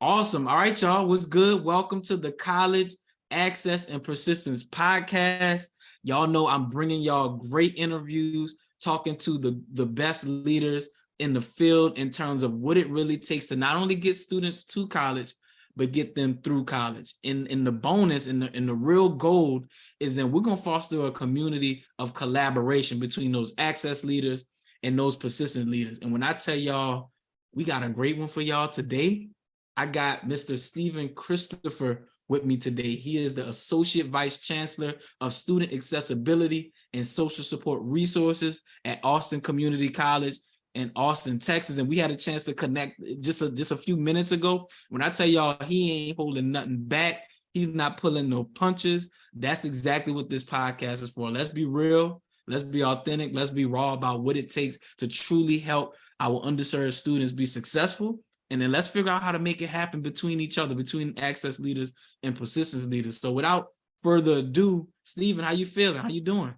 Awesome. All right, y'all. What's good? Welcome to the College Access and Persistence Podcast. Y'all know I'm bringing y'all great interviews, talking to the best leaders in the field in terms of what it really takes to not only get students to college, but get them through college. In the bonus, in the real gold is that we're gonna foster a community of collaboration between those access leaders and those persistent leaders. And when I tell y'all, we got a great one for y'all today. I got Mr. Stephen Christopher with me today. He is the Associate Vice Chancellor of Student Accessibility and Social Support Resources at Austin Community College in Austin, Texas. And we had a chance to connect just a few minutes ago. When I tell y'all he ain't holding nothing back, he's not pulling no punches. That's exactly what this podcast is for. Let's be real. Let's be authentic. Let's be raw about what it takes to truly help our underserved students be successful. And then let's figure out how to make it happen between each other, between access leaders and persistence leaders. So without further ado, Stephen, how you feeling? How you doing?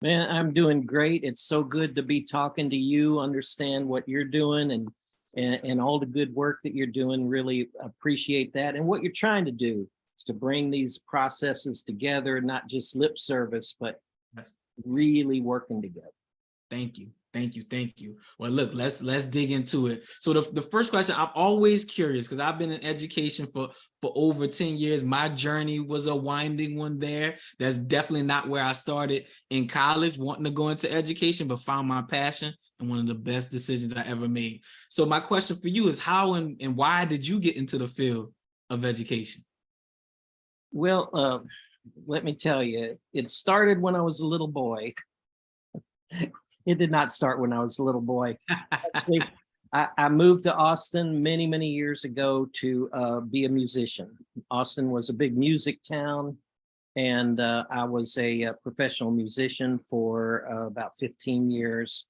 Man, I'm doing great. It's so good to be talking to you, understand what you're doing and all the good work that you're doing. Really appreciate that. And what you're trying to do is to bring these processes together, not just lip service, but really working together. Thank you. Well, look, let's dig into it. So the first question, I'm always curious because I've been in education for over 10 years. My journey was a winding one there. That's definitely not where I started in college, wanting to go into education, but found my passion and one of the best decisions I ever made. So my question for you is how and why did you get into the field of education? Well, let me tell you, it started when I was a little boy. It did not start when I was a little boy. Actually, I moved to Austin many, many years ago to be a musician. Austin was a big music town, and I was a professional musician for about 15 years.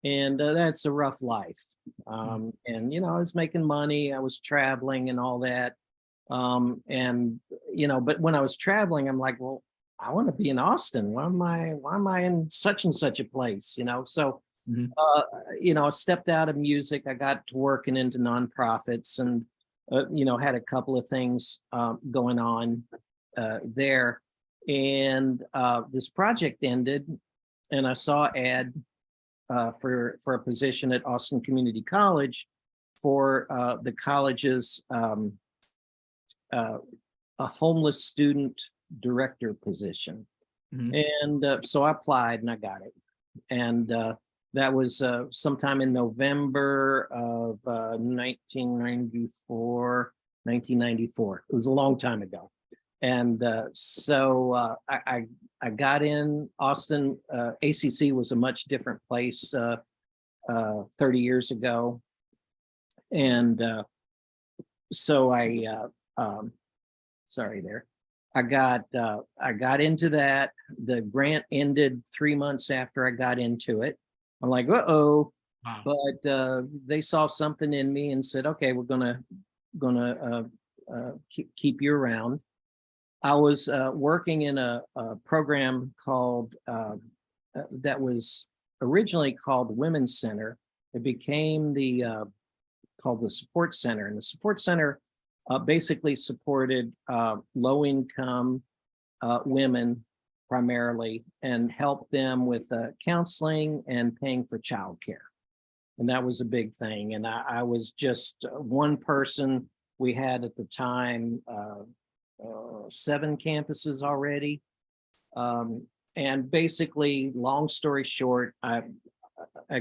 And that's a rough life. And, I was making money, I was traveling and all that. But when I was traveling, I'm like, well, I want to be in Austin. Why am I in such and such a place? So, I stepped out of music. I got to working into nonprofits and, had a couple of things going on there. And this project ended and I saw an ad for a position at Austin Community College for the college's a homeless student director position. And so I applied and I got it. And that was sometime in November of 1994. It was a long time ago. And so I got in Austin. ACC was a much different place 30 years ago. And so I got into that. The grant ended 3 months after I got into it. I'm like, uh-oh. Wow. But they saw something in me and said, okay, we're gonna keep you around. I was working in a program called that was originally called Women's Center. It became called the Support Center, and the Support Center basically supported low-income women primarily and helped them with counseling and paying for childcare. And that was a big thing. And I was just one person. We had at the time 7 campuses already. And basically, long story short, I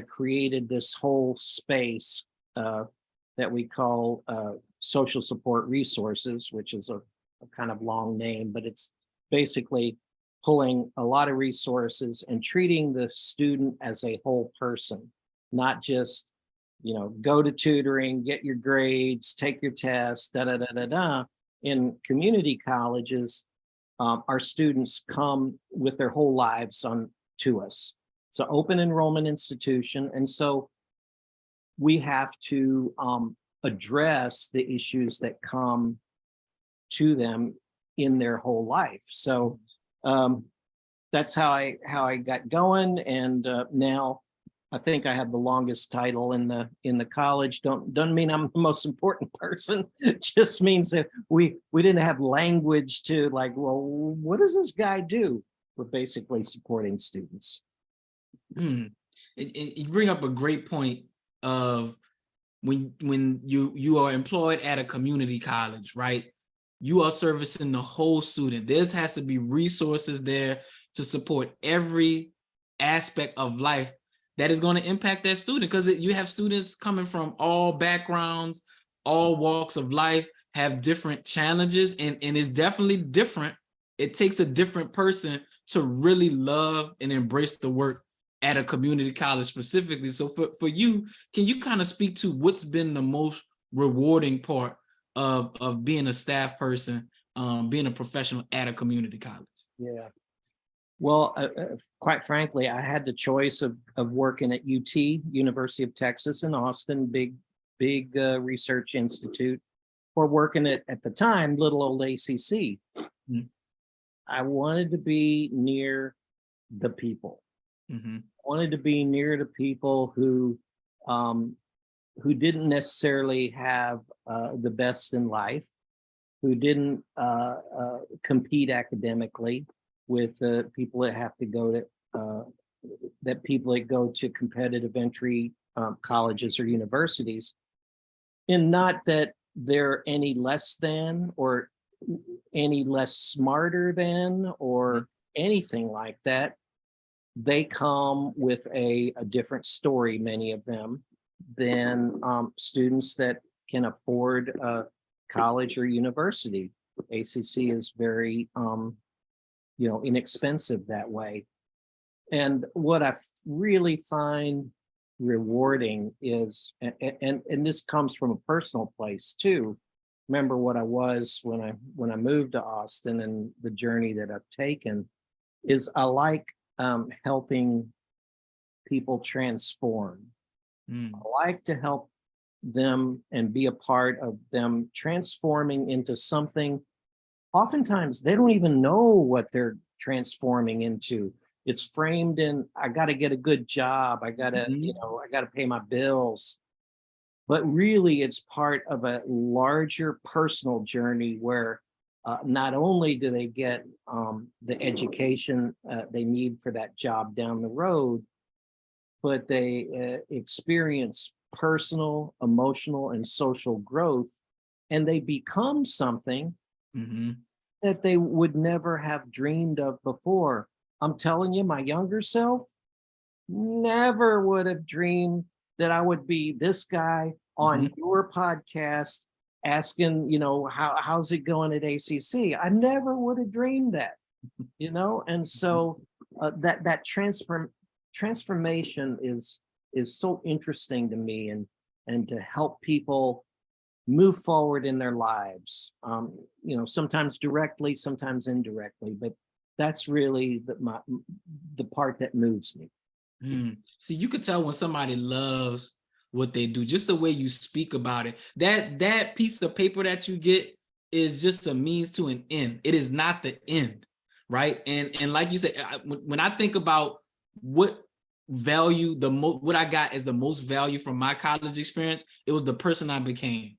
created this whole space that we call Social Support Resources, which is a kind of long name, but it's basically pulling a lot of resources and treating the student as a whole person, not just, go to tutoring, get your grades, take your tests, In community colleges, our students come with their whole lives to us. It's an open enrollment institution, and so we have to address the issues that come to them in their whole life. So that's how I got going, and now I think I have the longest title in the college. Doesn't mean I'm the most important person. It just means that we didn't have language to like, well, what does this guy do? We're basically supporting students. Hmm. And you bring up a great point of when you are employed at a community college, right? You are servicing the whole student. There has to be resources there to support every aspect of life that is going to impact that student, because you have students coming from all backgrounds, all walks of life, have different challenges, and it's definitely different. It takes a different person to really love and embrace the work at a community college specifically. So for you, can you kind of speak to what's been the most rewarding part of being a staff person, being a professional at a community college? Yeah. Well, quite frankly, I had the choice of working at UT, University of Texas in Austin, big research institute, or working at the time, little old ACC. Mhm. I wanted to be near the people. Mhm. Wanted to be near the people who didn't necessarily have the best in life, who didn't compete academically with people that have to go to people that go to competitive entry colleges or universities. And not that they're any less than or any less smarter than or anything like that. They come with a different story, many of them, than students that can afford college or university. ACC is very inexpensive that way. And what I really find rewarding is, and this comes from a personal place too. Remember what I was when I moved to Austin, and the journey that I've taken is I like helping people transform. Mm. I like to help them and be a part of them transforming into something. Oftentimes they don't even know what they're transforming into. It's framed in, I got to get a good job. I got to, Mhm. I got to pay my bills. But really it's part of a larger personal journey where not only do they get the education they need for that job down the road, but they experience personal, emotional, and social growth, and they become something Mhm. that they would never have dreamed of before. I'm telling you, my younger self never would have dreamed that I would be this guy on Mhm. your podcast asking, how's it going at ACC? I never would have dreamed that, and so that transformation is so interesting to me, and to help people move forward in their lives, sometimes directly, sometimes indirectly, but that's really the part that moves me. See, you could tell when somebody loves what they do, just the way you speak about it. That piece of paper that you get is just a means to an end. It is not the end, right? And like you said, when I think about what value what I got as the most value from my college experience, it was the person I became.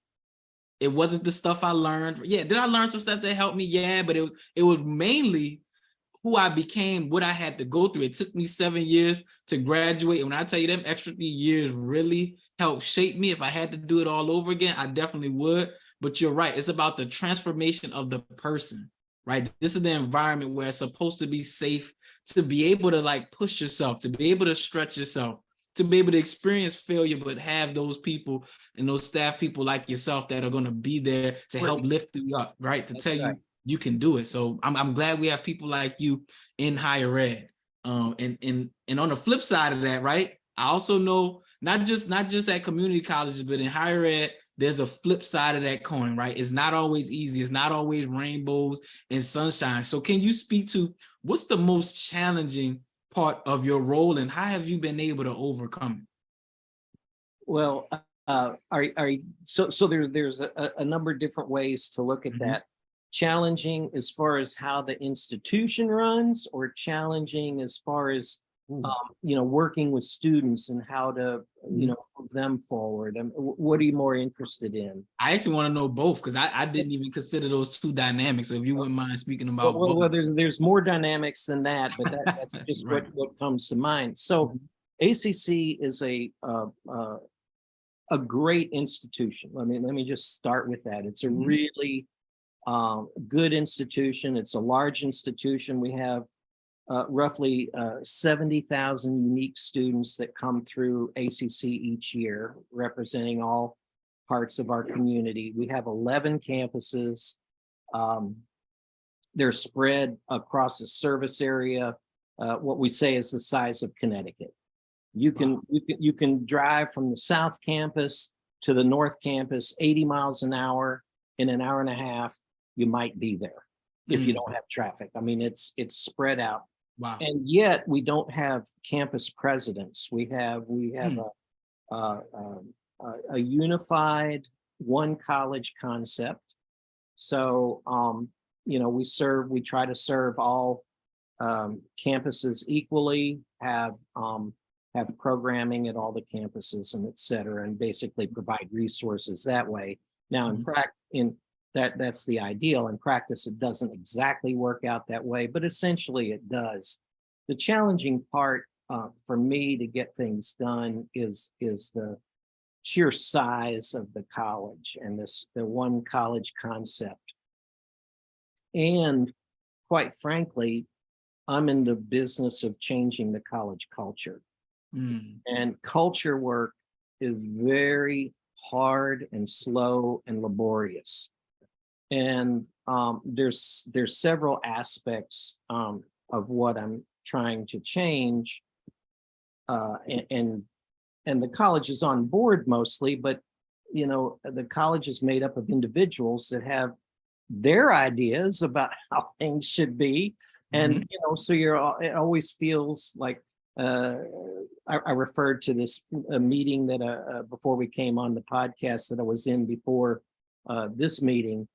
It wasn't the stuff I learned. Yeah, did I learn some stuff that helped me? Yeah, but it was mainly who I became, what I had to go through. It took me 7 years to graduate. And when I tell you them extra 3 years really helped shape me, if I had to do it all over again, I definitely would. But you're right. It's about the transformation of the person, right? This is the environment where it's supposed to be safe to be able to like push yourself, to be able to stretch yourself, to be able to experience failure, but have those people and those staff people like yourself that are going to be there to help Right. lift you up, right? To That's tell right. you can do it. So I'm glad we have people like you in higher ed. And on the flip side of that, right? I also know not just at community colleges, but in higher ed, there's a flip side of that coin, right? It's not always easy. It's not always rainbows and sunshine. So can you speak to what's the most challenging part of your role, and how have you been able to overcome Well, so there's a number of different ways to look it? at that. Challenging as far as how the institution runs, or challenging as far as Ooh. working with students and how to, move them forward. And what are you more interested in? I actually want to know both because I didn't even consider those two dynamics. So if you wouldn't mind speaking Well, about well, well, both. there's more dynamics than that, but that's just Right. what comes to mind. So ACC is a great institution. Let me just start with that. It's a Mhm. really good institution. It's a large institution. We have roughly 70,000 unique students that come through ACC each year, representing all parts of our community. We have 11 campuses. Um, they're spread across a service area, what we say is the size of Connecticut. You can drive from the South Campus to the North Campus 80 miles an hour in an hour and a half. You might be there if you don't have traffic. I mean, it's spread out. Wow. And yet we don't have campus presidents. We have a unified one college concept. So we try to serve all campuses equally, have programming at all the campuses and et cetera, and basically provide resources that way. Now that's the ideal. In practice, it doesn't exactly work out that way, but essentially it does. The challenging part for me to get things done is the sheer size of the college and the one college concept. And quite frankly, I'm in the business of changing the college culture. And culture work is very hard and slow and laborious. And there's several aspects of what I'm trying to change. And the college is on board mostly, but the college is made up of individuals that have their ideas about how things should be. And so it always feels like I referred to this meeting that before we came on the podcast that I was in before this meeting.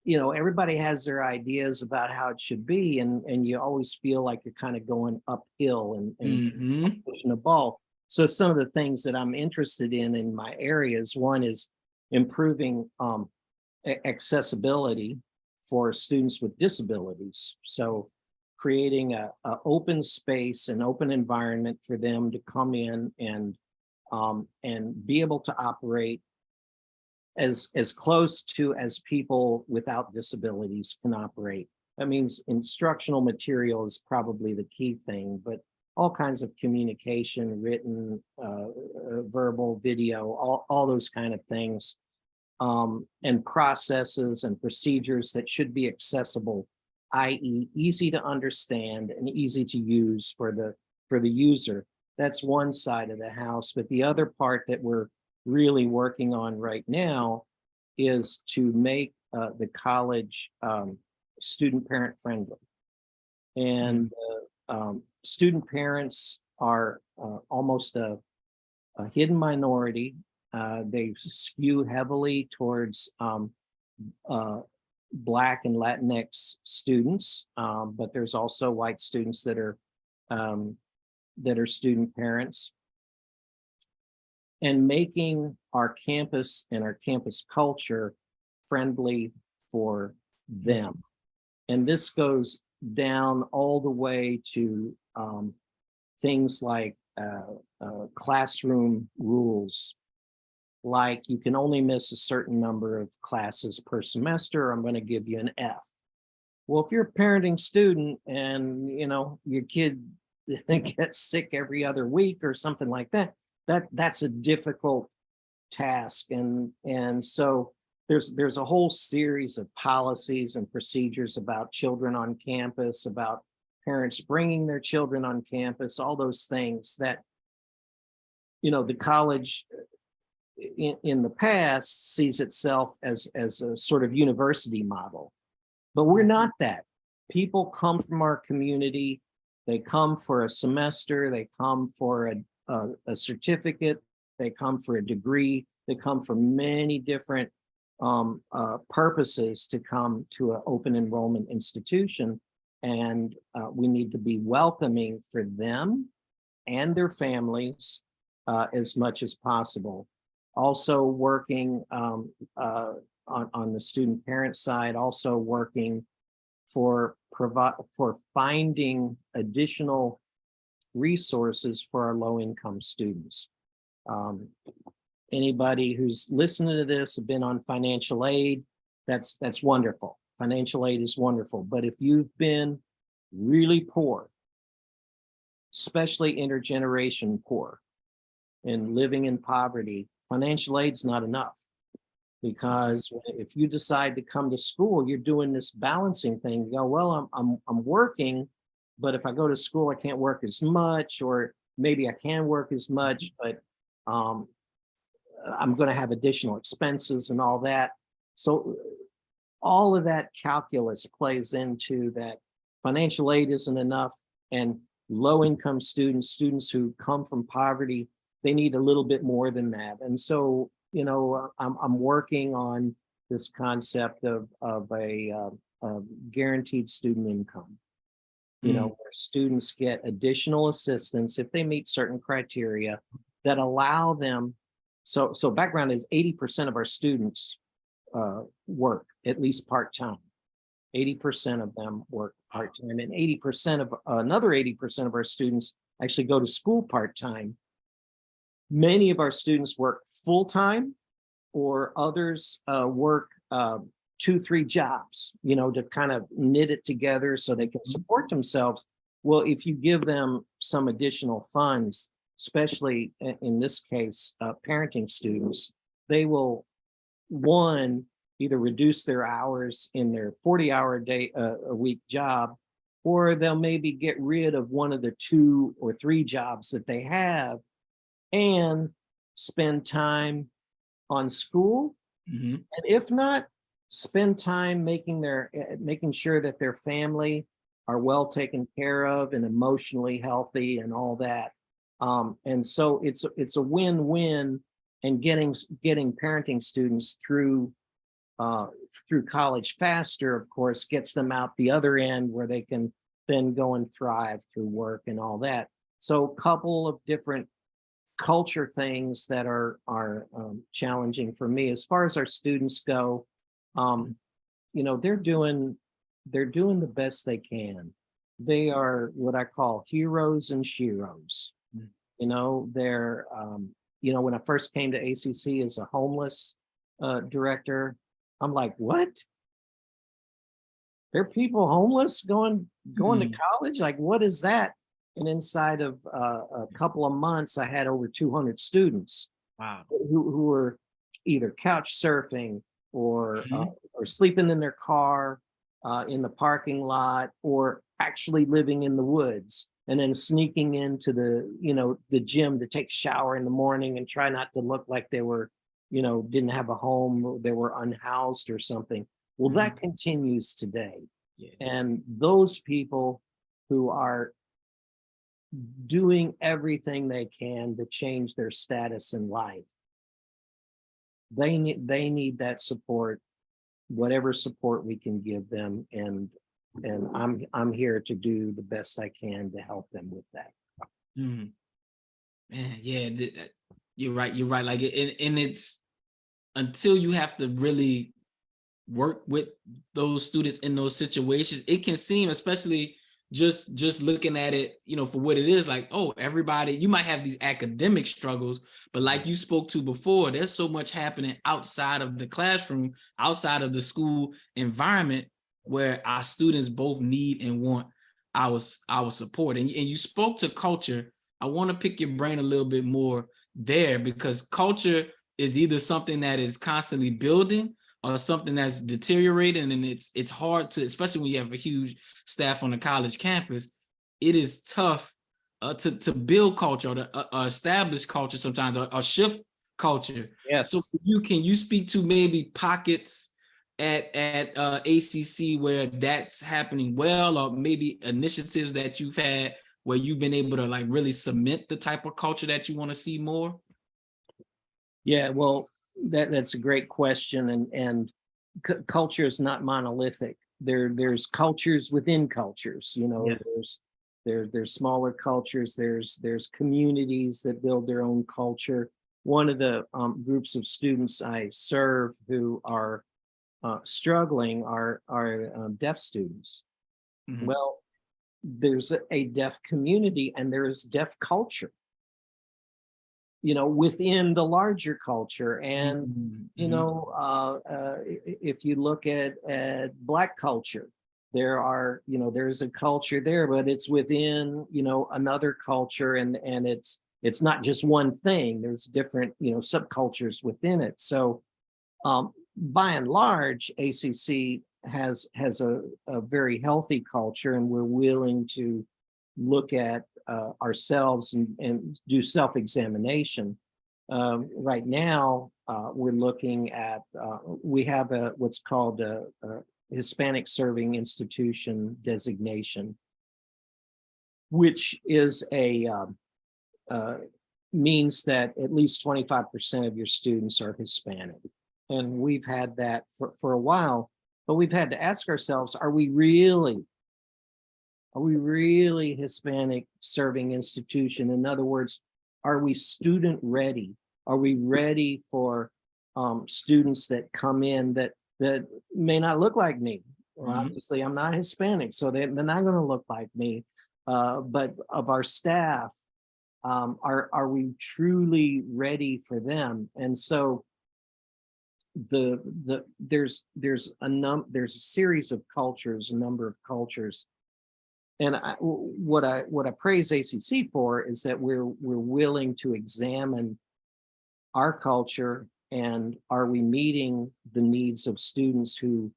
Everybody has their ideas about how it should be, and you always feel like you're kind of going uphill and pushing the ball. So some of the things that I'm interested in my areas, one is improving accessibility for students with disabilities. So creating a open space, an open environment for them to come in and be able to operate as close to as people without disabilities can operate. That means instructional material is probably the key thing, but all kinds of communication, written, verbal, video, all those kind of things, and processes and procedures that should be accessible, i.e. easy to understand and easy to use for the user. That's one side of the house. But the other part that we're really working on right now is to make the college student parent friendly. And student parents are almost a hidden minority. They skew heavily towards Black and Latinx students, but there's also white students that are student parents. And making our campus and our campus culture friendly for them. And this goes down all the way to things like classroom rules, like you can only miss a certain number of classes per semester. I'm going to give you an F. Well, if you're a parenting student and your kid gets sick every other week or something like that, that's a difficult task. And so there's a whole series of policies and procedures about children on campus, about parents bringing their children on campus, all those things that the college in the past sees itself as a sort of university model. But we're not that. People come from our community. They come for a semester. They come for a certificate. They come for a degree. They come for many different purposes to come to an open enrollment institution. And we need to be welcoming for them and their families as much as possible. Also working on the student parent side, also working for finding additional resources for our low income students. Anybody who's listening to this have been on financial aid, that's wonderful. Financial aid is wonderful. But if you've been really poor, especially intergeneration poor and living in poverty, financial aid's not enough. Because if you decide to come to school, you're doing this balancing thing. You go, well, I'm working, but if I go to school, I can't work as much, or maybe I can work as much, but I'm going to have additional expenses and all that. So all of that calculus plays into that financial aid isn't enough, and low income students who come from poverty, they need a little bit more than that. And so, you know, I'm working on this concept of a guaranteed student income, you know, where students get additional assistance if they meet certain criteria that allow them. So background is 80% of our students work at least part-time. 80% of them work part-time, and 80% of another 80% of our students actually go to school part-time. Many of our students work full-time, or others work 2-3 jobs, you know, to kind of knit it together so they can support themselves. Well, if you give them some additional funds, especially in this case, parenting students, they will, one, either reduce their hours in their 40-hour a week job, or they'll maybe get rid of one of the 2 or 3 jobs that they have and spend time on school. And if not, spend time making sure that their family are well taken care of and emotionally healthy and all that. And so it's a win-win, and getting parenting students through college faster, of course, gets them out the other end where they can then go and thrive through work and all that. So a couple of different culture things that are challenging for me. As far as our students go, you know, they're doing the best they can. They are what I call heroes and sheroes. You know, they're you know, when I first came to ACC as a homeless director, I'm like, what? There are people homeless going to college? Like, what is that? And inside of a couple of months, I had over 200 students. Wow. Who were either couch surfing or sleeping in their car in the parking lot, or actually living in the woods, and then sneaking into the gym to take a shower in the morning and try not to look like they were, didn't have a home, they were unhoused or something. Well, that continues today. Yeah. And those people who are doing everything they can to change their status in life, they need that support, whatever support we can give them, and I'm here to do the best I can to help them with that. Man, yeah, you're right. Like, and it's until you have to really work with those students in those situations, it can seem, especially just looking at it, for what it is, like, oh, everybody, you might have these academic struggles, but like you spoke to before, there's so much happening outside of the classroom, outside of the school environment, where our students both need and want our support. And you spoke to culture. I want to pick your brain a little bit more there, because culture is either something that is constantly building or something that's deteriorating, and it's hard to, especially when you have a huge staff on the college campus, it is tough to build culture, or to establish culture sometimes, or shift culture. Yes. So can you speak to maybe pockets at ACC where that's happening well, or maybe initiatives that you've had where you've been able to like really cement the type of culture that you want to see more? Yeah, well, that's a great question, and culture is not monolithic. there's cultures within cultures, you know, Yes. there's smaller cultures, there's communities that build their own culture. One of the groups of students I serve who are struggling are deaf students. Mhm. Well, there's a deaf community and there is deaf culture, you know, within the larger culture. And Mhm. you Mhm. know, if you look at Black culture, there are, you know, there's a culture there, but it's within, you know, another culture, and it's not just one thing. There's different, you know, subcultures within it. So by and large, ACC has a very healthy culture, and we're willing to look at ourselves and do self-examination. Right now, we're looking at we have what's called a Hispanic Serving Institution designation, which is a uh, means that at least 25% of your students are Hispanic. And we've had that for a while, but we've had to ask ourselves, are we really Hispanic serving institution? In other words, are we student ready? Are we ready for students that come in that may not look like me? Well, Mhm. obviously, I'm not Hispanic, so they're not going to look like me. But of our staff, are we truly ready for them? And so there's a series of cultures, a number of cultures, and what I praise ACC for is that we're willing to examine our culture, and are we meeting the needs of students who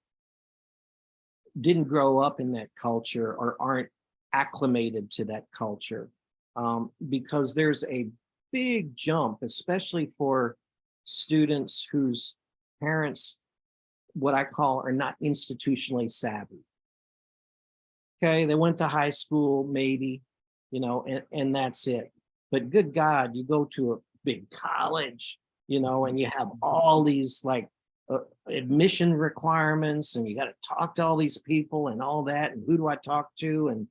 didn't grow up in that culture or aren't acclimated to that culture. Because there's a big jump, especially for students whose parents, what I call, are not institutionally savvy. Okay, they went to high school, maybe, you know, and that's it. But good God, you go to a big college, you know, and you have all these like admission requirements, and you got to talk to all these people and all that. And who do I talk to? And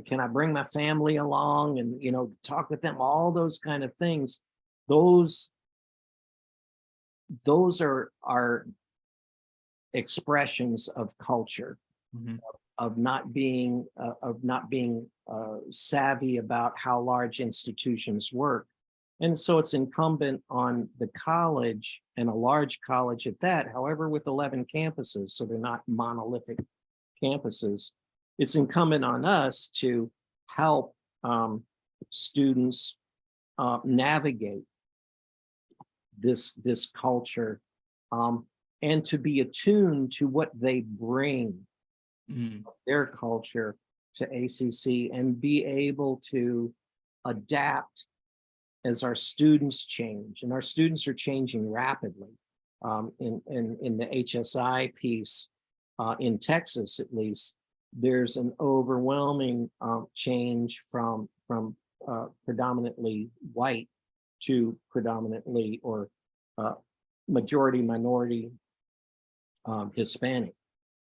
can I bring my family along and, you know, talk with them? All those kind of things. Those those are expressions of culture, Mhm. of not being savvy about how large institutions work. And so it's incumbent on the college, and a large college at that, however, with 11 campuses, so they're not monolithic campuses. It's incumbent on us to help students navigate this culture, um, and to be attuned to what they bring, Mhm. their culture, to ACC, and be able to adapt as our students change. And our students are changing rapidly. In the HSI piece, in Texas at least, there's an overwhelming change from predominantly white to predominantly or uh, majority minority Hispanic.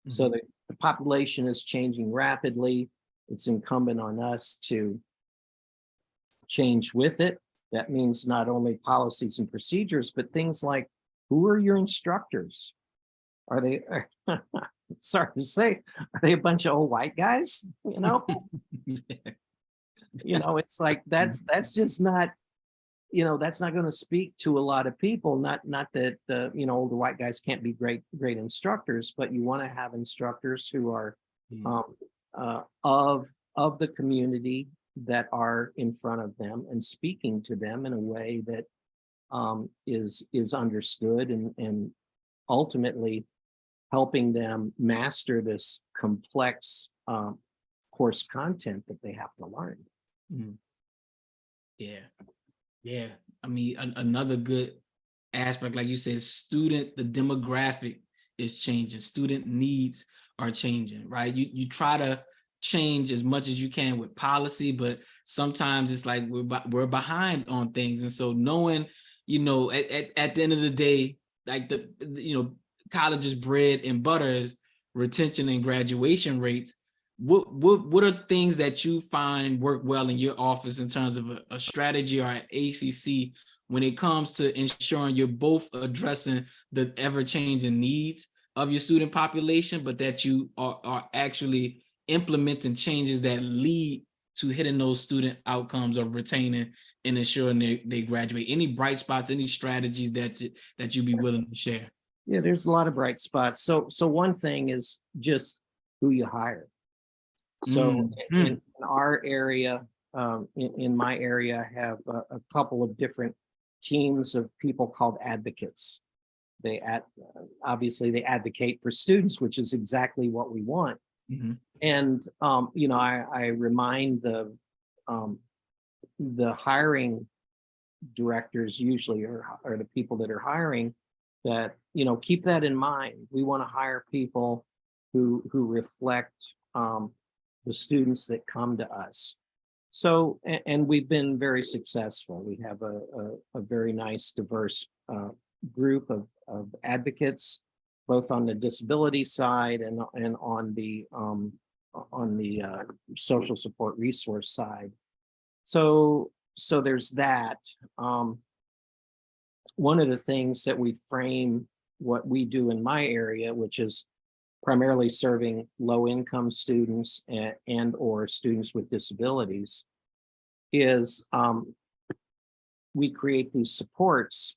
So Mhm. the population is changing rapidly. It's incumbent on us to change with it. That means not only policies and procedures, but things like, who are your instructors? Are they, sorry to say, are they a bunch of old white guys? You know, it's like that's just not, you know, that's not going to speak to a lot of people. Not that you know, older white guys can't be great instructors, but you want to have instructors who are Mhm. um, of the community, that are in front of them and speaking to them in a way that is understood, and ultimately helping them master this complex course content that they have to learn. Mhm. Yeah. Yeah. I mean, another good aspect, like you said, the demographic is changing. Student needs are changing, right? You try to change as much as you can with policy, but sometimes it's like we're behind on things. And so knowing, you know, at the end of the day, like the you know, college is bread and butter is retention and graduation rates, what are things that you find work well in your office in terms of a strategy or an ACC when it comes to ensuring you're both addressing the ever-changing needs of your student population, but that you are actually implementing changes that lead to hitting those student outcomes of retaining and ensuring they graduate? Any bright spots, any strategies that you'd be willing to share? Yeah, there's a lot of bright spots. So one thing is just who you hire. So in our area, in my area, I have a couple of different teams of people called advocates. Obviously they advocate for students, which is exactly what we want. Mhm. And I remind the hiring directors usually, or the people that are hiring, that keep that in mind. We want to hire people who reflect the students that come to us. So, and we've been very successful. We have a very nice, diverse group of advocates, both on the disability side and on the social support resource side. So there's that. One of the things that we frame what we do in my area, which is primarily serving low-income students and or students with disabilities, is we create these supports,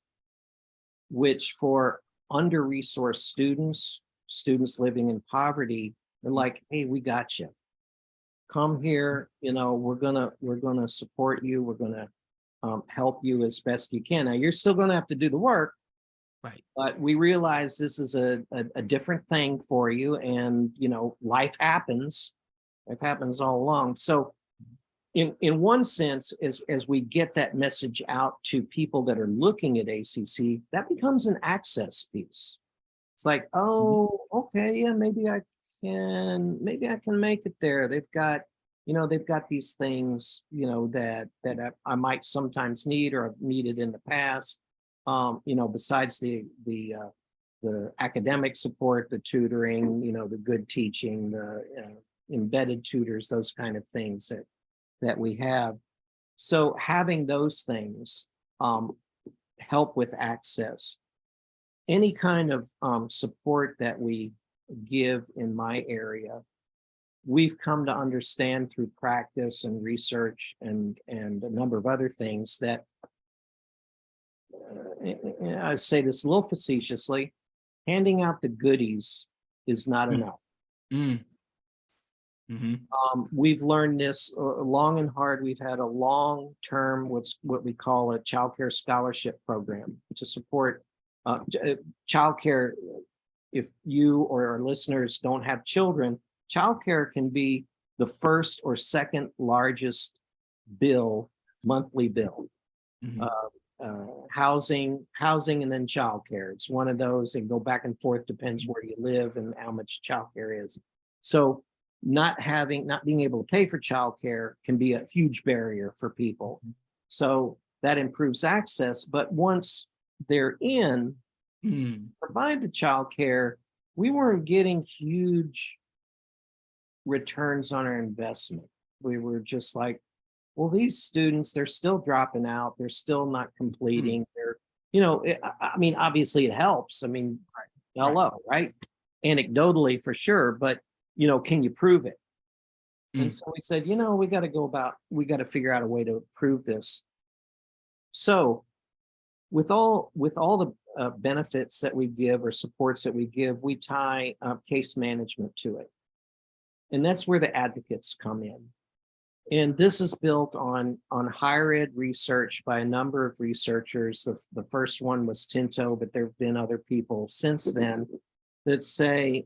which for under-resourced students living in poverty, they're like, hey, we got you. Come here, we're gonna support you. We're gonna help you as best you can. Now you're still gonna have to do the work, Right. but we realize this is a different thing for you, and life happens. It happens all along. So in one sense, as we get that message out to people that are looking at ACC, that becomes an access piece. It's like, oh, okay, yeah, maybe I can make it there. They've got these things, that I might sometimes need or have needed in the past. Besides the academic support, the tutoring, the good teaching, the embedded tutors, those kind of things that we have. So having those things help with access. Any kind of support that we give in my area, we've come to understand through practice and research and a number of other things that I say this a little facetiously, handing out the goodies is not enough. We've learned this long and hard. We've had a long-term, what we call a child care scholarship program to support child care. If you or our listeners don't have children, child care can be the first or second largest monthly bill. Housing, and then childcare. It's one of those that go back and forth, depends where you live and how much childcare is. So not being able to pay for childcare can be a huge barrier for people. So that improves access. But once they're in, provide the childcare, we weren't getting huge returns on our investment. We were just like, well, these students, they're still dropping out. They're still not completing. They're, obviously it helps. Hello, right? Anecdotally for sure, but can you prove it? And so we said, we got to figure out a way to prove this. So with all the benefits that we give or supports that we give, we tie case management to it. And that's where the advocates come in. And this is built on higher ed research by a number of researchers. The first one was Tinto, but there have been other people since then that say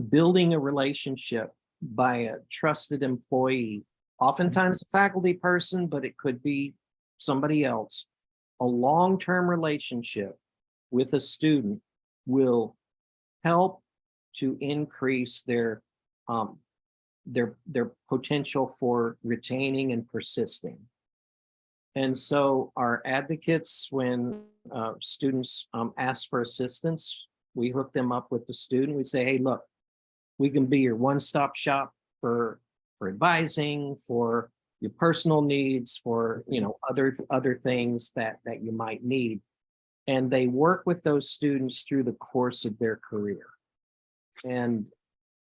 building a relationship by a trusted employee, oftentimes a faculty person, but it could be somebody else, a long-term relationship with a student will help to increase their potential for retaining and persisting. And so our advocates, when students ask for assistance, We hook them up with the student. We say, hey, look, we can be your one-stop shop for advising, for your personal needs, for other things that you might need. And they work with those students through the course of their career. And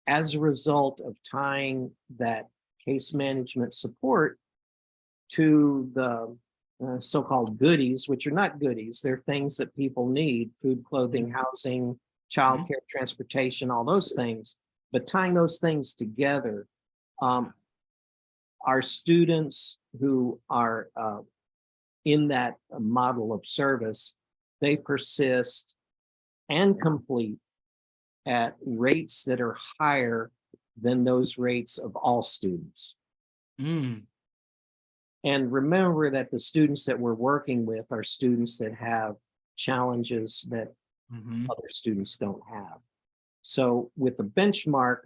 as a result of tying that case management support to the so-called goodies, which are not goodies, they're things that people need: food, clothing, housing, childcare, transportation, all those things. But tying those things together, our students who are in that model of service, they persist and complete at rates that are higher than those rates of all students. Mm. And remember that the students that we're working with are students that have challenges that other students don't have. So with the benchmark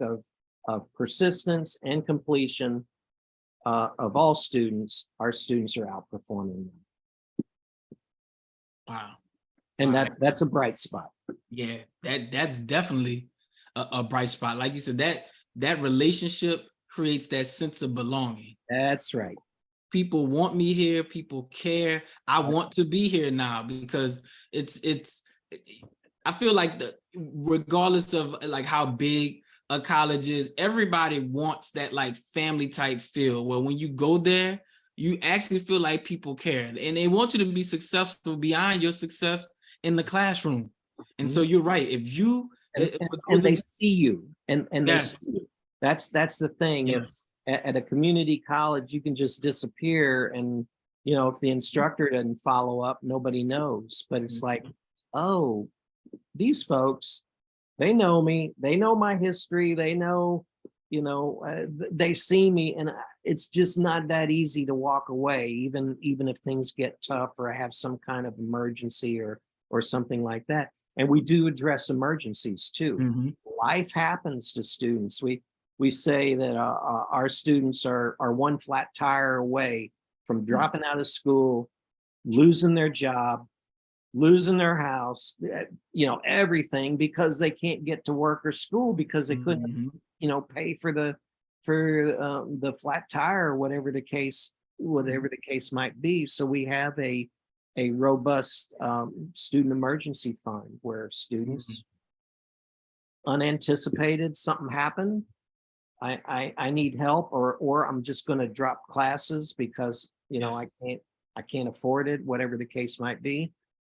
of persistence and completion of all students, our students are outperforming them. Wow. And Wow. that's a bright spot. Yeah, that's definitely a bright spot. Like you said, that relationship creates that sense of belonging. That's right. People want me here, people care. I want to be here now, because I feel like regardless of like how big a college is, everybody wants that like family type feel where when you go there, you actually feel like people care and they want you to be successful beyond your success in the classroom. And so you're right. If you and they see you and they Yes. see you. That's the thing. Yes. At a community college, you can just disappear, and if the instructor doesn't follow up, nobody knows. But it's like, oh, these folks, they know me, they know my history, they know, they see me, and it's just not that easy to walk away, even if things get tough or I have some kind of emergency or something like that. And we do address emergencies too. Life happens to students. We say that our students are one flat tire away from dropping out of school, losing their job, losing their house, everything, because they can't get to work or school because they couldn't, pay for the flat tire or whatever the case might be. So we have a robust student emergency fund where students, unanticipated, something happened, I need help, or I'm just going to drop classes because I can't afford it, whatever the case might be.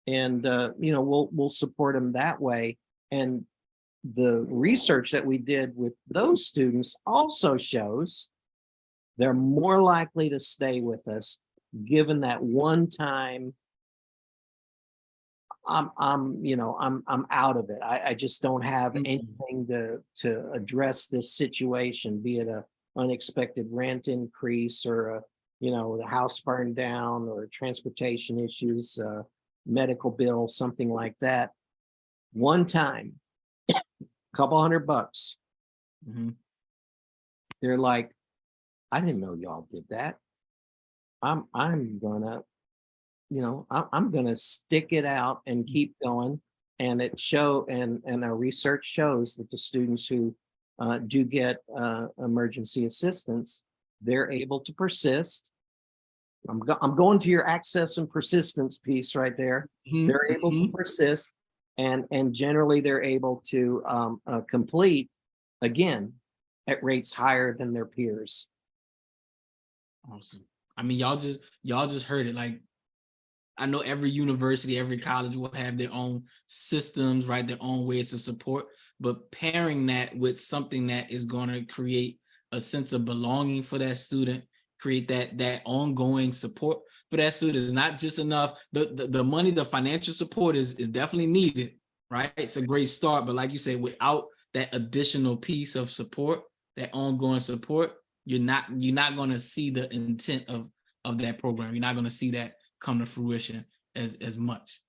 And we'll support them that way. And the research that we did with those students also shows they're more likely to stay with us, given that one time I'm out of it. I just don't have anything to address this situation, be it a unexpected rent increase or the house burned down or transportation issues, medical bill, something like that. One time, a couple $100. They're like, I didn't know y'all did that. I'm gonna, I'm gonna stick it out and keep going. And and our research shows that the students who do get emergency assistance, they're able to persist. I'm going to your access and persistence piece right there. They're able to persist, and generally they're able to complete again at rates higher than their peers. Awesome. I mean, y'all just heard it. Like, I know every university, every college will have their own systems, right? Their own ways to support, but pairing that with something that is going to create a sense of belonging for that student, create that ongoing support for that student is not just enough. The money, the financial support is definitely needed, right? It's a great start, but like you say, without that additional piece of support, that ongoing support, you're not going to see the intent of that program. You're not going to see that come to fruition as much.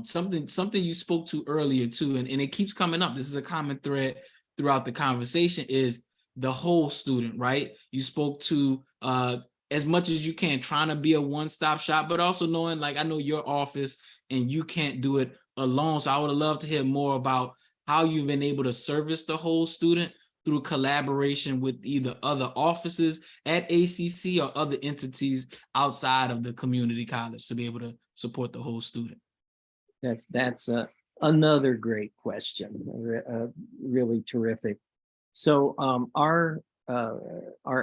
Something you spoke to earlier too, and it keeps coming up. This is a common thread throughout the conversation, is the whole student, right? You spoke to as much as you can, trying to be a one-stop shop, but also knowing, like, I know your office and you can't do it alone. So I would love to hear more about how you've been able to service the whole student through collaboration with either other offices at ACC or other entities outside of the community college to be able to support the whole student. That's another great question. Really terrific. So our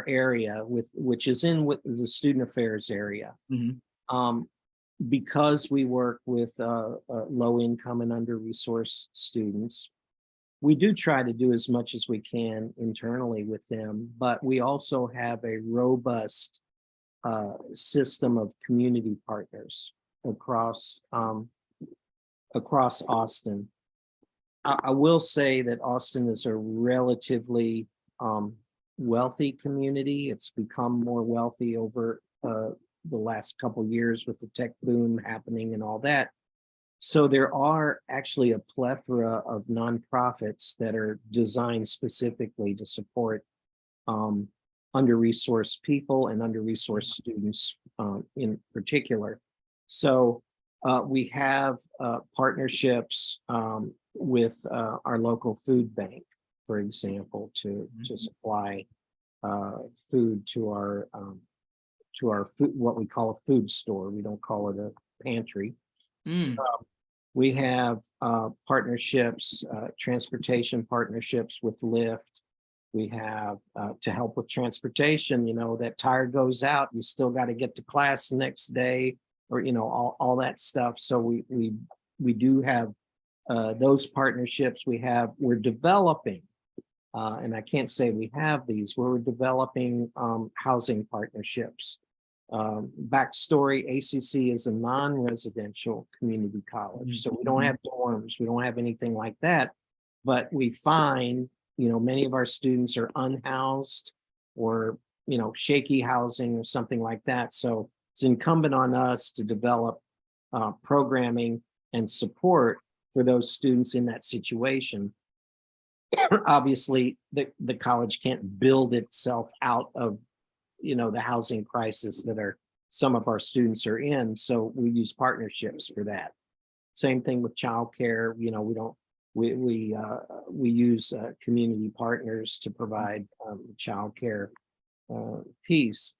area which is in with the student affairs area, Mhm. because we work with low income and under-resourced students, we do try to do as much as we can internally with them, but we also have a robust system of community partners across Austin. I will say that Austin is a relatively wealthy community. It's become more wealthy over the last couple years with the tech boom happening and all that. So there are actually a plethora of nonprofits that are designed specifically to support under-resourced people and under-resourced students in particular. So we have partnerships with our local food bank, for example, to supply food to our food, what we call a food store. We don't call it a pantry. We have partnerships, transportation partnerships with Lyft. We have to help with transportation, that tire goes out, you still got to get to class the next day, or, all that stuff. So we do have those partnerships. We're developing, and I can't say we have these, we're developing housing partnerships. Backstory, ACC is a non-residential community college, so we don't have dorms, we don't have anything like that, but we find, many of our students are unhoused or, shaky housing or something like that. So it's incumbent on us to develop programming and support for those students in that situation. Obviously, the college can't build itself out of the housing crisis that some of our students are in. So we use partnerships for that. Same thing with childcare. We use community partners to provide childcare piece.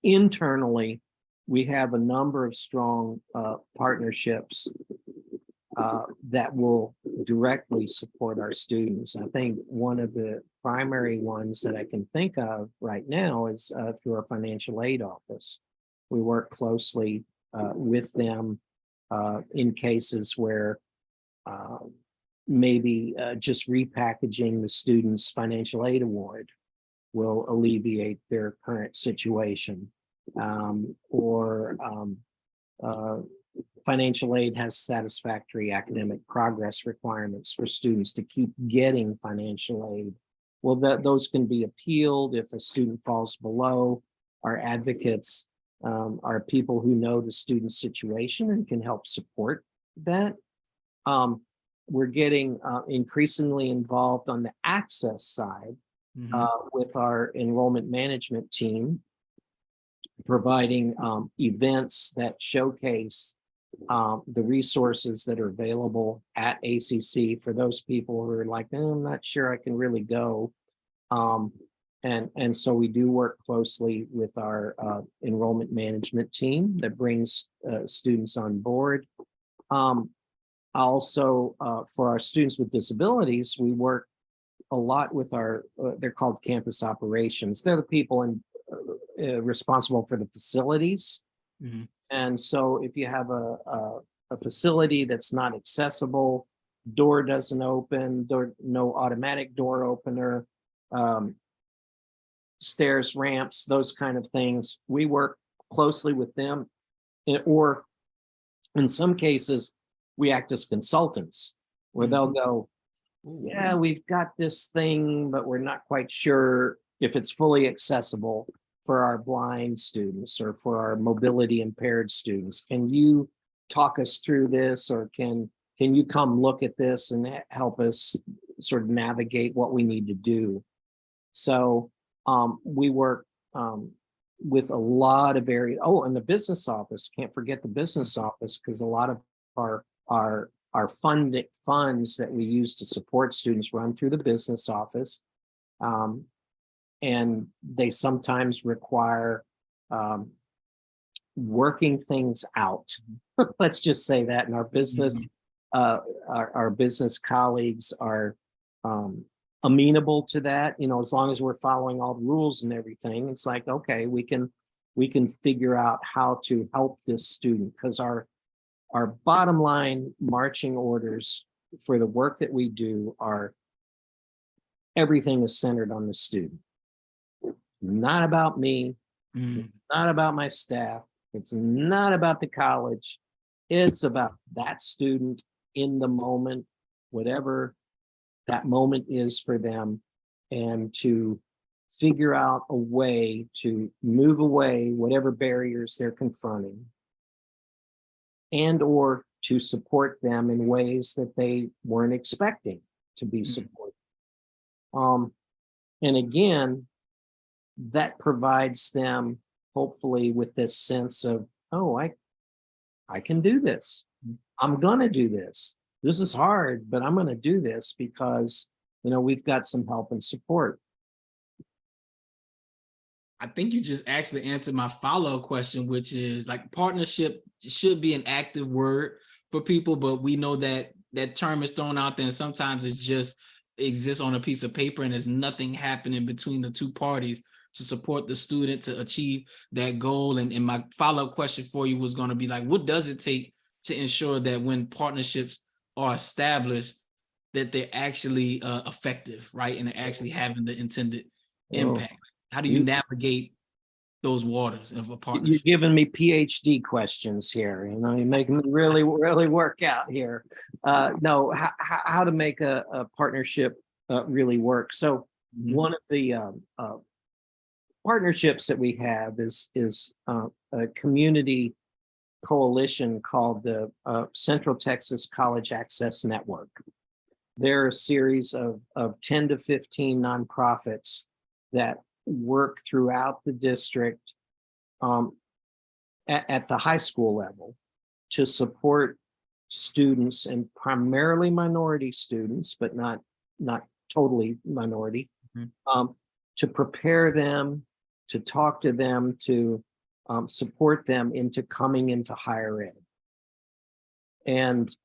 Internally, we have a number of strong partnerships that will directly support our students. I think one of the primary ones that I can think of right now is through our financial aid office. We work closely with them in cases where maybe just repackaging the student's financial aid award will alleviate their current situation, or financial aid has satisfactory academic progress requirements for students to keep getting financial aid. Well, those can be appealed if a student falls below. Our advocates are people who know the student's situation and can help support that. We're getting increasingly involved on the access side with our enrollment management team, providing events that showcase the resources that are available at ACC for those people who are like, I'm not sure I can really go. And so we do work closely with our enrollment management team that brings students on board. Also, for our students with disabilities, we work a lot with they're called campus operations. They're the people responsible for the facilities. And so if you have a facility that's not accessible, door doesn't open, no automatic door opener, stairs, ramps, those kind of things, we work closely with them. Or in some cases, we act as consultants where they'll go, yeah, we've got this thing, but we're not quite sure if it's fully accessible for our blind students or for our mobility impaired students. Can you talk us through this, or can you come look at this and help us sort of navigate what we need to do? So we work with a lot of areas. Oh, and the business office, can't forget the business office, because a lot of our our funds that we use to support students run through the business office. And they sometimes require working things out. Let's just say that. And our business, our business colleagues are amenable to that. You know, as long as we're following all the rules and everything, it's like, okay, we can figure out how to help this student, because our bottom line marching orders for the work that we do are everything is centered on the student. Not about me. It's not about my staff. It's not about the college. It's about that student in the moment, whatever that moment is for them, and to figure out a way to move away whatever barriers they're confronting, and or to support them in ways that they weren't expecting to be supported. And again, that provides them hopefully with this sense of, oh, I can do this. I'm gonna do this. This is hard, but I'm gonna do this because, you know, we've got some help and support. I think you just actually answered my follow-up question, which is like partnership should be an active word for people, but we know that that term is thrown out there and sometimes it just exists on a piece of paper and there's nothing happening between the two parties to support the student to achieve that goal. And my follow-up question for you was going to be like, what does it take to ensure that when partnerships are established, that they're actually effective, right? And they're actually having the intended impact? How do you navigate those waters of a You're partnership? giving me PhD questions here. You know, you're making me really work out here. No, how to make a partnership really work. So one of the partnerships that we have is a community coalition called the Central Texas College Access Network. They're a series of 10 to 15 nonprofits that work throughout the district at the high school level to support students, and primarily minority students, but not totally minority, to prepare them, to talk to them, to support them into coming into higher ed. And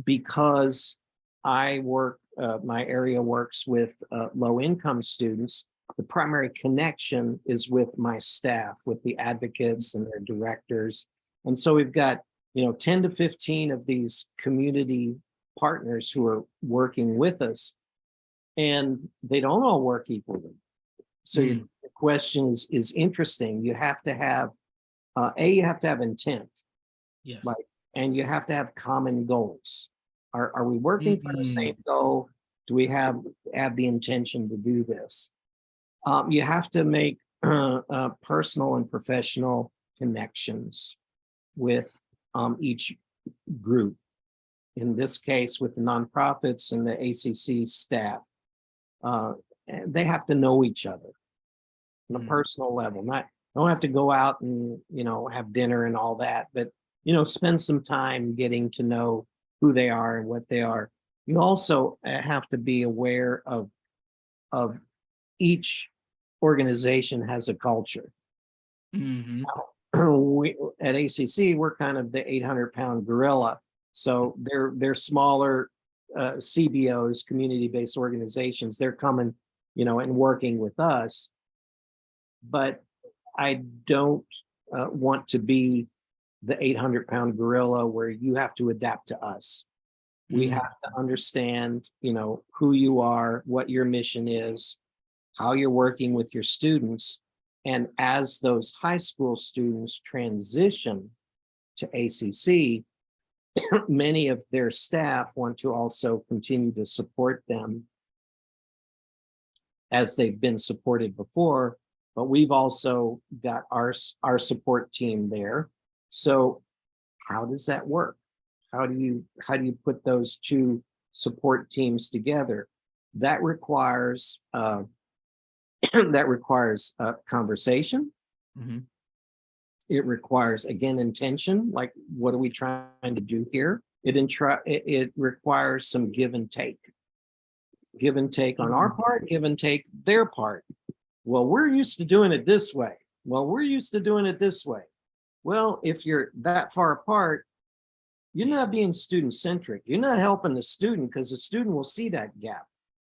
because I work, my area works with low income students, the primary connection is with my staff, with the advocates and their directors. And so we've got, 10 to 15 of these community partners who are working with us, and they don't all work equally. So the question is interesting. You have to have, you have to have intent. Yes. And you have to have common goals. Are we working for the same goal? Do we have the intention to do this? You have to make personal and professional connections with each group. In this case, with the nonprofits and the ACC staff, they have to know each other on a personal level. Don't have to go out and have dinner and all that, but spend some time getting to know who they are and what they are. You also have to be aware of each organization has a culture. We, at ACC, we're kind of the 800-pound gorilla. So they're smaller CBOs, community-based organizations. They're coming, and working with us. But I don't want to be the 800-pound gorilla where you have to adapt to us. We have to understand, who you are, what your mission is, how you're working with your students. And as those high school students transition to ACC, many of their staff want to also continue to support them as they've been supported before, but we've also got our support team there. So how does that work? How do you put those two support teams together? That requires conversation. It requires, again, intention. Like, what are we trying to do here? it requires some give and take. Give and take on our part, give and take their part. Well, we're used to doing it this way. Well, we're used to doing it this way. Well, if you're that far apart, you're not being student centric. You're not helping the student because the student will see that gap.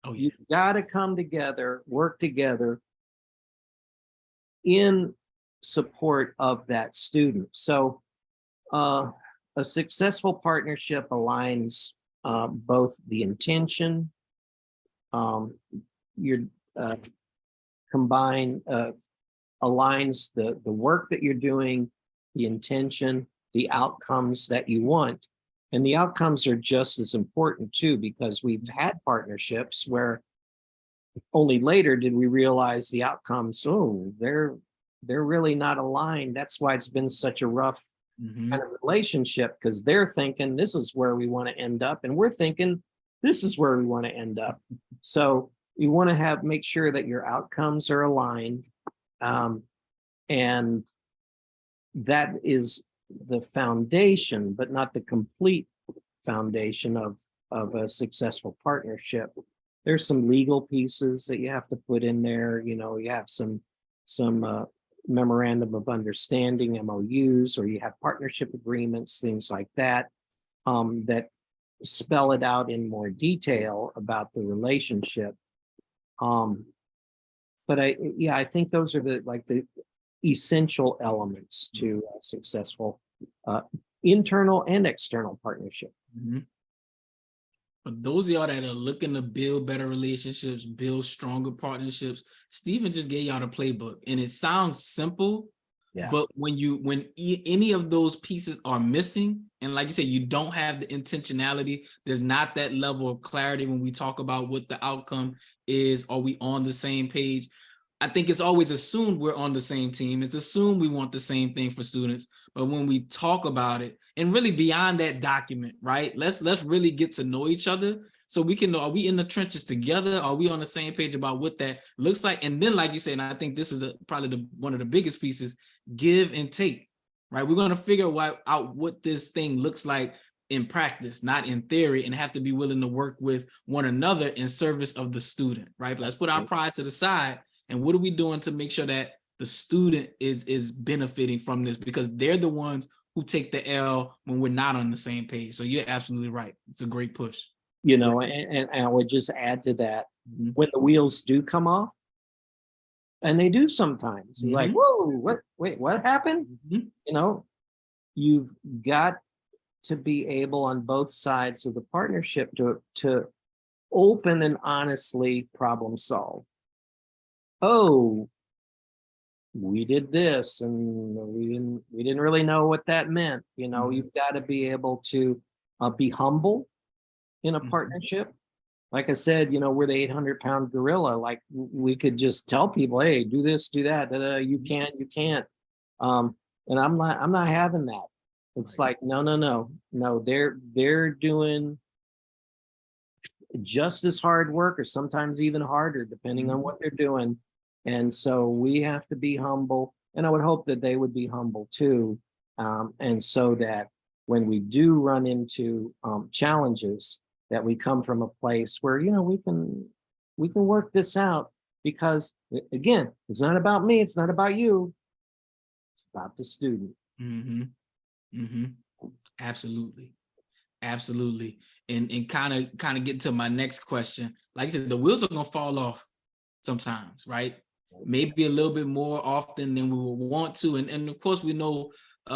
Oh, yeah. You've got to come together, work together in support of that student. So a successful partnership aligns both the intention, your aligns the work that you're doing, the intention, the outcomes that you want. And the outcomes are just as important too, because we've had partnerships where only later did we realize the outcomes, oh, they're really not aligned. That's why it's been such a rough kind of relationship, because they're thinking this is where we want to end up, and we're thinking this is where we want to end up. So you want to make sure that your outcomes are aligned, and that is the foundation, but not the complete foundation of a successful partnership. There's some legal pieces that you have to put in there. You know, you have some memorandum of understanding, MOUs, or you have partnership agreements, things like that, that spell it out in more detail about the relationship. But I think those are the essential elements to a successful internal and external partnership. For those of y'all that are looking to build better relationships, build stronger partnerships, Stephen just gave y'all the playbook, and it sounds simple, but when any of those pieces are missing, and like you said, you don't have the intentionality, there's not that level of clarity when we talk about what the outcome is. Are we on the same page? I think it's always assumed we're on the same team. It's assumed we want the same thing for students. But when we talk about it, and really beyond that document, right? Let's really get to know each other so we can know, are we in the trenches together? Are we on the same page about what that looks like? And then, like you said, and I think this is probably one of the biggest pieces, give and take, right? We're going to figure out what this thing looks like in practice, not in theory, and have to be willing to work with one another in service of the student, right? But let's put our pride to the side. And what are we doing to make sure that the student is benefiting from this? Because they're the ones who take the L when we're not on the same page. So you're absolutely right. It's a great push. You know, and I would just add to that, when the wheels do come off, and they do sometimes, it's like, whoa, what happened? You know, you've got to be able on both sides of the partnership to open and honestly problem solve. Oh, we did this and we didn't really know what that meant. You know, you've got to be able to be humble in a partnership. Like I said, you know, we're the 800-pound gorilla. Like we could just tell people, hey, do this, do that. You can't. And I'm not having that. It's like, no. They're doing just as hard work, or sometimes even harder, depending on what they're doing. And so we have to be humble, and I would hope that they would be humble too. And so that when we do run into challenges, that we come from a place where, you know, we can work this out, because again, it's not about me, it's not about you, it's about the student. Absolutely. And kind of get to my next question. Like I said, the wheels are gonna fall off sometimes, right? Maybe a little bit more often than we would want to. And of course, we know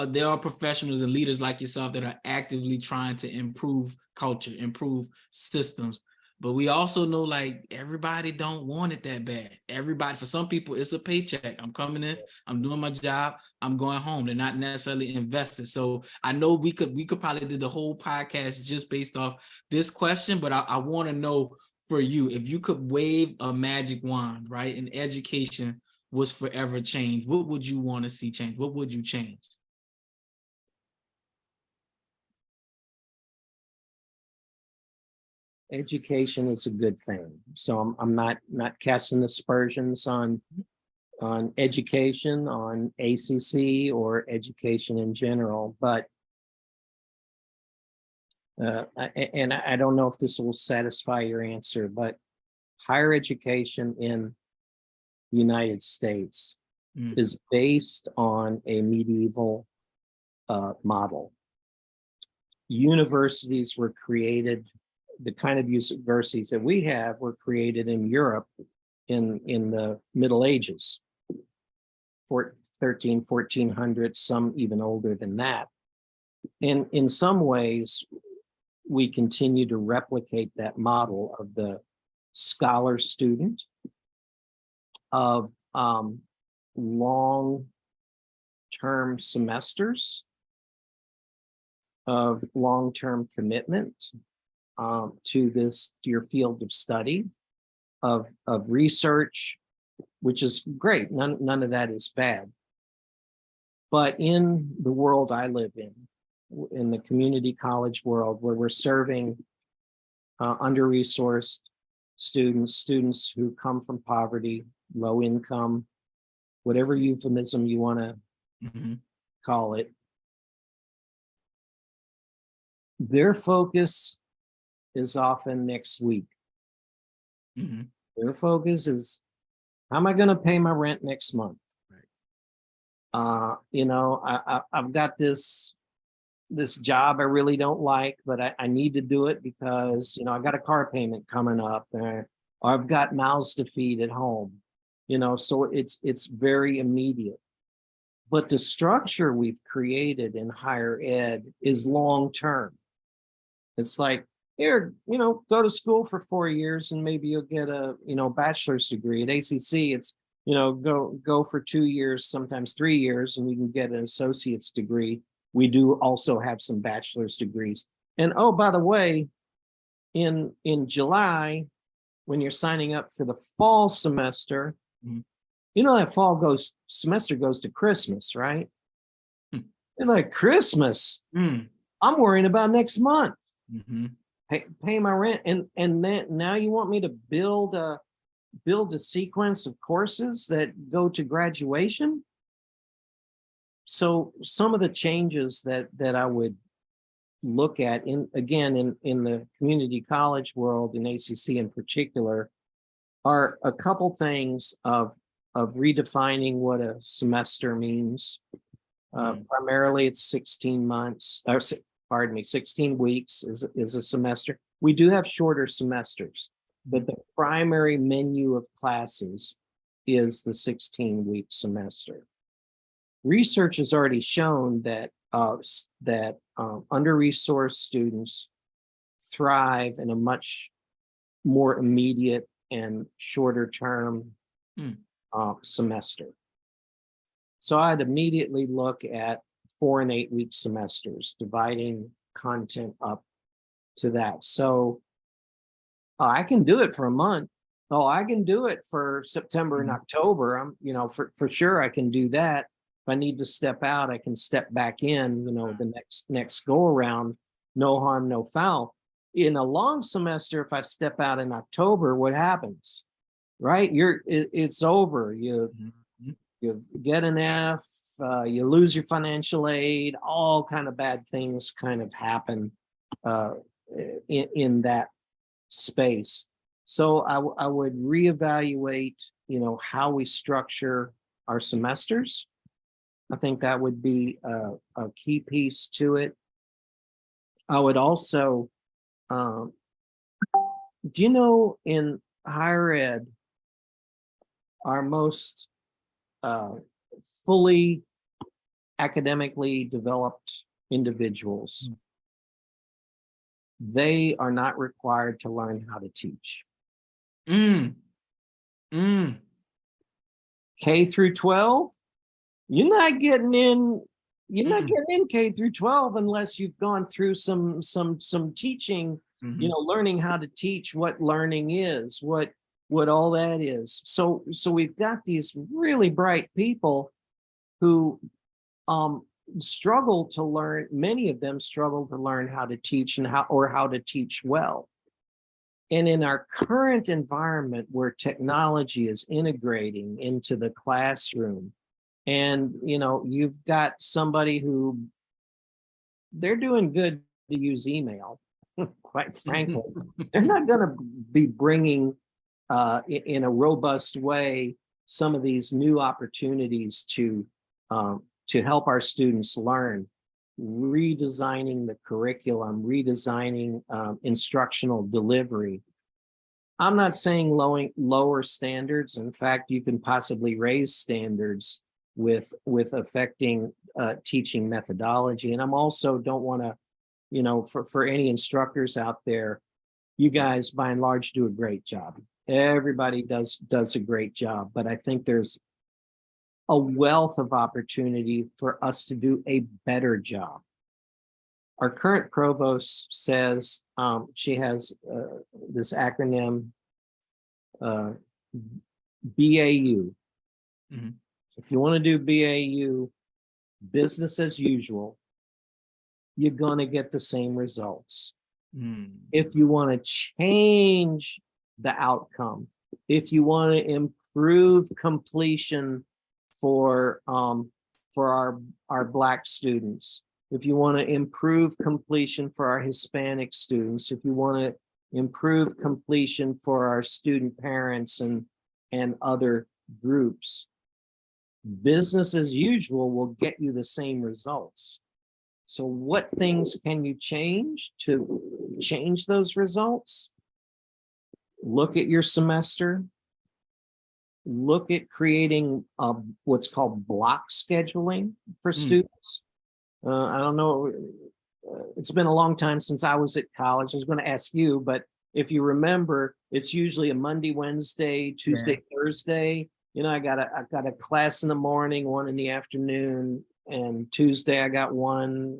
there are professionals and leaders like yourself that are actively trying to improve culture, improve systems. But we also know, like, everybody don't want it that bad. Everybody, for some people, it's a paycheck. I'm coming in, I'm doing my job, I'm going home. They're not necessarily invested. So I know we could probably do the whole podcast just based off this question, but I want to know, for you, if you could wave a magic wand, right, and education was forever changed, what would you want to see change? What would you change? Education is a good thing. So I'm not casting aspersions on education, on ACC, or education in general, but And I don't know if this will satisfy your answer, but higher education in the United States Mm. is based on a medieval model. Universities were created, the kind of universities that we have were created in Europe in the Middle Ages, 1400s, some even older than that. And in some ways, we continue to replicate that model of the scholar student, of long-term semesters, of long-term commitment to your field of study, of research, which is great. None of that is bad. But in the world I live in the community college world, where we're serving under-resourced students who come from poverty, low income, whatever euphemism you want to call it, their focus is often next week. Their focus is, how am I going to pay my rent next month? I've got this job I really don't like, but I need to do it because, I got a car payment coming up, or I've got mouths to feed at home, so it's very immediate. But the structure we've created in higher ed is long-term. It's like, here, go to school for 4 years and maybe you'll get a, bachelor's degree. At ACC, it's, go for 2 years, sometimes 3 years, and you can get an associate's degree. We do also have some bachelor's degrees. And oh, by the way, in July, when you're signing up for the fall semester, that fall semester goes to Christmas, right? You're like, Christmas? I'm worrying about next month. Pay my rent, and then now you want me to build a sequence of courses that go to graduation. So some of the changes that I would look at in the community college world, in ACC in particular, are a couple things of redefining what a semester means. Primarily, it's 16 months, or 16 weeks is a semester. We do have shorter semesters, but the primary menu of classes is the 16-week semester. Research has already shown that under-resourced students thrive in a much more immediate and shorter term semester. So I'd immediately look at 4 and 8 week semesters, dividing content up to that. So I can do it for a month. Oh, I can do it for September and October. I'm, for sure I can do that. If I need to step out, I can step back in, the next go around, no harm, no foul. In a long semester, if I step out in October, what happens? Right? It's over. You get an F, you lose your financial aid, all kind of bad things kind of happen in that space. So I would reevaluate, how we structure our semesters. I think that would be a key piece to it. I would also, in higher ed, our most fully academically developed individuals, they are not required to learn how to teach. K through 12, you're not getting in K through 12 unless you've gone through some teaching, learning how to teach, what learning is, what all that is. So we've got these really bright people who struggle to learn. Many of them struggle to learn how to teach and how to teach well. And in our current environment where technology is integrating into the classroom, and you've got somebody who they're doing good to use email, quite frankly. They're not going to be bringing in a robust way some of these new opportunities to help our students learn, redesigning the curriculum, redesigning instructional delivery. I'm not saying lower standards. In fact, you can possibly raise standards with affecting teaching methodology. And I'm also don't want to, for any instructors out there, you guys by and large do a great job. Everybody does a great job, but I think there's a wealth of opportunity for us to do a better job. Our current provost says she has this acronym BAU. Mhm. If you want to do BAU, business as usual, you're going to get the same results. If you want to change the outcome, if you want to improve completion for our Black students, if you want to improve completion for our Hispanic students, if you want to improve completion for our student parents and other groups, business as usual will get you the same results. So what things can you change to change those results? Look at your semester. Look at creating what's called block scheduling for students. I don't know. It's been a long time since I was at college. I was going to ask you, but if you remember, it's usually a Monday, Wednesday, Tuesday, Thursday. I got a class in the morning, one in the afternoon, and Tuesday I got one,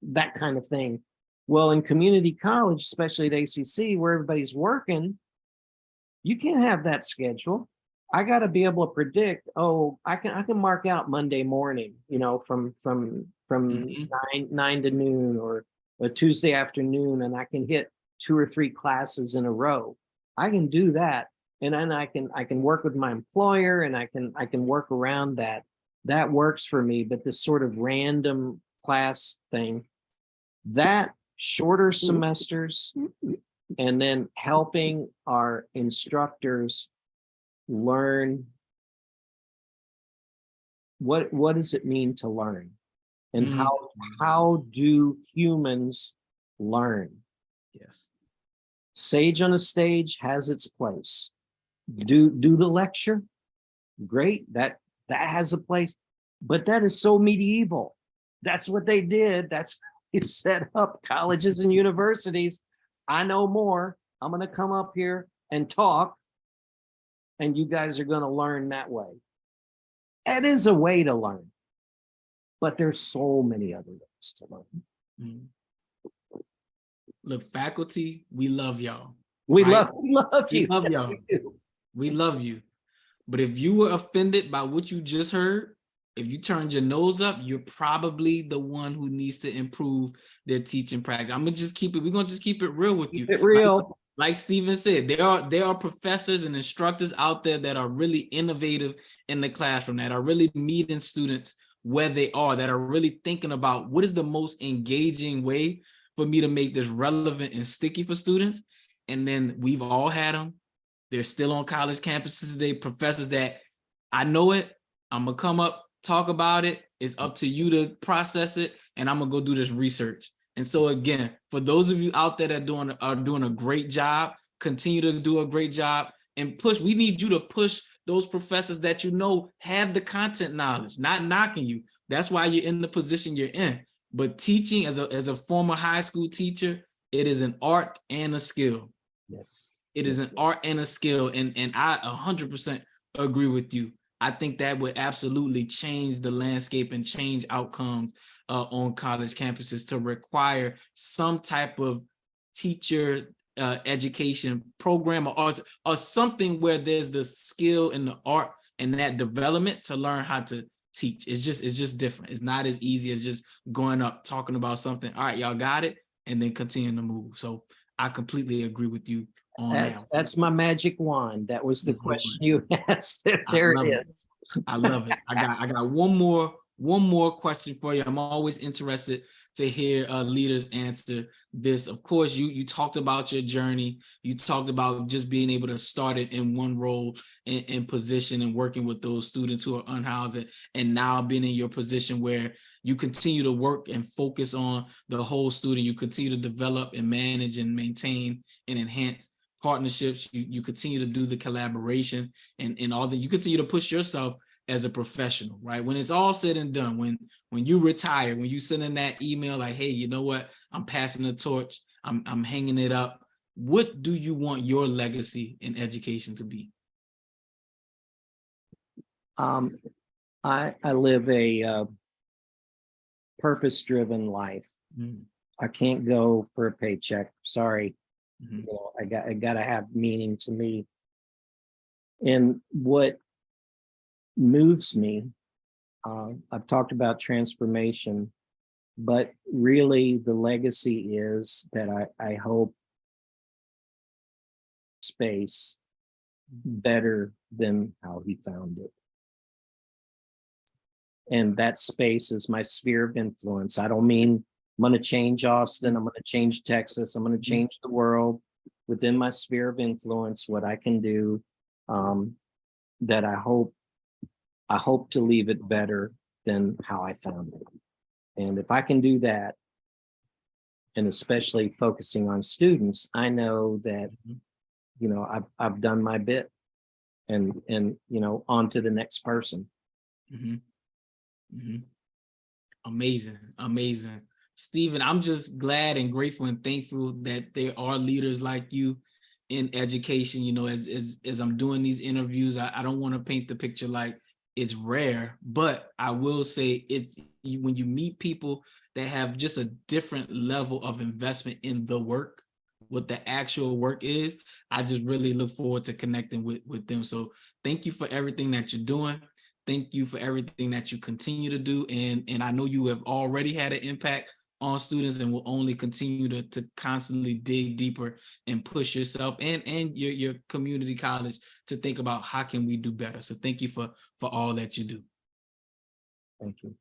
that kind of thing. Well, in community college, especially at ACC, where everybody's working, you can't have that schedule. I got to be able to predict, I can mark out Monday morning, from 9 to noon, or a Tuesday afternoon, and I can hit 2 or 3 classes in a row. I can do that. And then I can work with my employer, and I can work around that. That works for me. But this sort of random class thing, that shorter semesters, and then helping our instructors learn what does it mean to learn, and how do humans learn? Yes. Sage on a stage has its place. Do the lecture, great, that has a place, but that is so medieval. That's what they did. That's how they set up colleges and universities. I know more. I'm going to come up here and talk, and you guys are going to learn that way. It is a way to learn, but there's so many other ways to learn. Look, faculty, we love y'all. We right? love you. We love y'all. We love you. But if you were offended by what you just heard, if you turned your nose up, you're probably the one who needs to improve their teaching practice. We're gonna just keep it real with you. Keep it real. Like Stephen said, there are professors and instructors out there that are really innovative in the classroom, that are really meeting students where they are, that are really thinking about what is the most engaging way for me to make this relevant and sticky for students. And then we've all had them. They're still on college campuses today, professors that I know it, I'm gonna come up, talk about it. It's up to you to process it, and I'm gonna go do this research. And so again, for those of you out there that are doing a great job, continue to do a great job and push. We need you to push those professors that have the content knowledge, not knocking you. That's why you're in the position you're in. But teaching as a former high school teacher, it is an art and a skill. Yes. It is an art and a skill. And I 100% agree with you. I think that would absolutely change the landscape and change outcomes on college campuses, to require some type of teacher education program or something where there's the skill and the art and that development to learn how to teach. It's just different. It's not as easy as just going up, talking about something. All right, y'all got it, and then continuing to move. So I completely agree with you on that. That's my magic wand. That was the question you asked. There it is. I love it. I got one more question for you. I'm always interested to hear leaders answer this. Of course, you talked about your journey. You talked about just being able to start it in one role in position and working with those students who are unhoused, and now being in your position where you continue to work and focus on the whole student. You continue to develop and manage and maintain and enhance partnerships. You continue to do the collaboration and all that. You continue to push yourself as a professional, right? When it's all said and done, when you retire, when you send in that email like, hey, you know what? I'm passing the torch. I'm hanging it up. What do you want your legacy in education to be? I live a purpose-driven life. Mhm. I can't go for a paycheck. Sorry. Mhm. You know, I gotta have meaning to me. And what moves me, I've talked about transformation, but really the legacy is that I hope space better than how he found it. And that space is my sphere of influence. I don't mean I'm going to change Austin. I'm going to change Texas. I'm going to change the world within my sphere of influence, what I can do, that I hope to leave it better than how I found it. And if I can do that, and especially focusing on students, I know that, you know, I've done my bit, and you know, on to the next person. Mhm. Mhm. Amazing, amazing. Stephen, I'm just glad and grateful and thankful that there are leaders like you in education. You know, as I'm doing these interviews, I don't want to paint the picture like it's rare, but I will say it's when you meet people that have just a different level of investment in the work, what the actual work is, I just really look forward to connecting with them. So thank you for everything that you're doing. Thank you for everything that you continue to do. And I know you have already had an impact on students and will only continue to constantly dig deeper and push yourself and your community college to think about how can we do better. So thank you for all that you do. Thank you.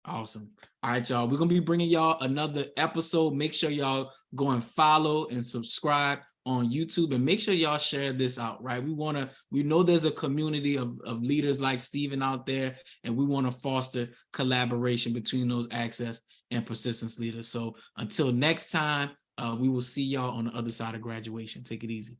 Awesome. All right, y'all. We're going to be bringing y'all another episode. Make sure y'all go and follow and subscribe on YouTube, and make sure y'all share this out, right? We know there's a community of leaders like Stephen out there, and we want to foster collaboration between those access and persistence leaders. So until next time, we will see y'all on the other side of graduation. Take it easy.